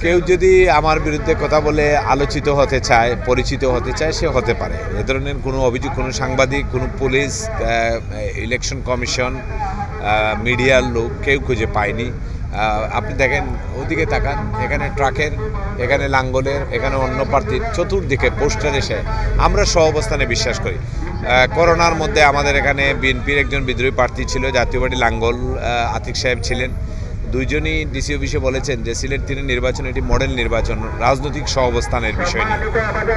কেউ যদি আমার বিরুদ্ধে কথা বলে আলোচিত হতে চায়, পরিচিত হতে চায়, সে হতে পারে। এ ধরনের কোনো অভিযোগ কোনো সাংবাদিক, কোনো পুলিশ, ইলেকশন কমিশন, মিডিয়ার লোক কেউ খুঁজে পায়নি। আপনি দেখেন, ওদিকে তাকান, এখানে ট্রাকের, এখানে লাঙ্গলের, এখানে অন্য প্রার্থীর, চতুর্দিকে পোস্টার এসে আমরা সহাবস্থানে বিশ্বাস করি। করোনার মধ্যে আমাদের এখানে বিএনপির একজন বিদ্রোহী প্রার্থী ছিল, জাতীয় পার্টি লাঙ্গল আতিক সাহেব ছিলেন। দুইজনই ডিসি অফিসে বলেছেন যে সিলেট 3 নির্বাচন এটি মডেল নির্বাচন, রাজনৈতিক সহাবস্থানের বিষয় নিয়ে।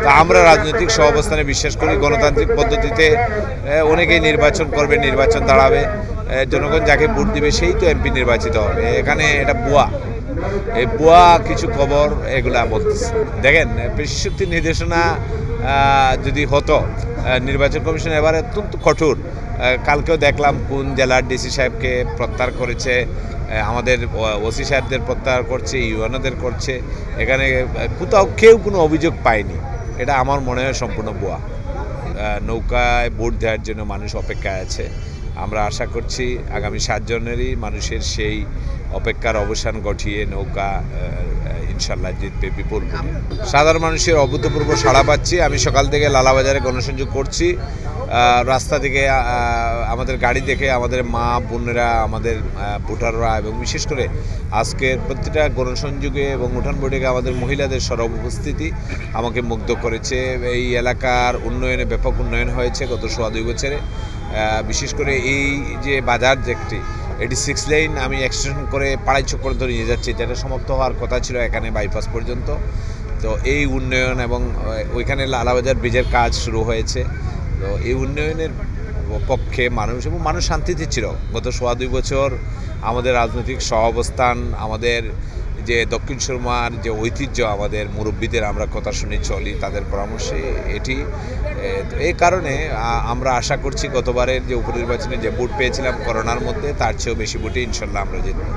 তা আমরা রাজনৈতিক সহাবস্থানে বিশ্বাস করি। গণতান্ত্রিক পদ্ধতিতে অনেকেই নির্বাচন করবে, নির্বাচন দাঁড়াবে, জনগণ যাকে ভোট দিবে সেই তো এমপি নির্বাচিত হবে। এখানে এটা বুয়া, এই বুয়া কিছু খবর এগুলা বলতেছে। দেখেন, পেশি শক্তির নির্দেশনা যদি হতো, নির্বাচন কমিশন এবারে অত্যন্ত কঠোর। কালকেও দেখলাম কোন জেলার ডিসি সাহেবকে প্রত্যাহার করেছে, আমাদের ওসি সাহেবদের প্রত্যাহার করছে, ইউএনওদের করছে। এখানে কোথাও কেউ কোনো অভিযোগ পায়নি। এটা আমার মনে হয় সম্পূর্ণ ভুয়া। নৌকায় ভোট দেওয়ার জন্য মানুষ অপেক্ষায় আছে। আমরা আশা করছি আগামী 7 জানুয়ারি মানুষের সেই অপেক্ষার অবসান ঘটিয়ে নৌকা ইনশাল্লাহ জিতবে বিপুল। সাধারণ মানুষের অভূতপূর্ব সাড়া পাচ্ছি। আমি সকাল থেকে লালাবাজারে গণসংযোগ করছি। রাস্তা থেকে আমাদের গাড়ি দেখে আমাদের মা বোনেরা, আমাদের ভোটাররা এবং বিশেষ করে আজকের প্রতিটা গণসংযোগে এবং উঠান বৈঠকে আমাদের মহিলাদের সরব উপস্থিতি আমাকে মুগ্ধ করেছে। এই এলাকার উন্নয়নে ব্যাপক উন্নয়ন হয়েছে গত 2.5 বছরে। বিশেষ করে এই যে বাজার যেটি, এটি 6 লেন আমি এক্সটেনশন করে পাড়াই চক পর্যন্ত নিয়ে যাচ্ছি, যেটা সমাপ্ত হওয়ার কথা ছিল এখানে বাইপাস পর্যন্ত। তো এই উন্নয়ন এবং ওইখানে লালাবাজার ব্রিজের কাজ শুরু হয়েছে। তো এই উন্নয়নের পক্ষে মানুষ এবং মানুষ শান্তিতে ছিল। গত 2.5 বছর আমাদের রাজনৈতিক সহাবস্থান, আমাদের যে দক্ষিণ সুরমার যে ঐতিহ্য, আমাদের মুরব্বীদের আমরা কথা শুনে চলি, তাদের পরামর্শে এটি। এই কারণে আমরা আশা করছি গতবারের যে উপনির্বাচনে যে ভোট পেয়েছিলাম করোনার মধ্যে, তার চেয়েও বেশি ভোটে ইনশাল্লাহ আমরা জিতব।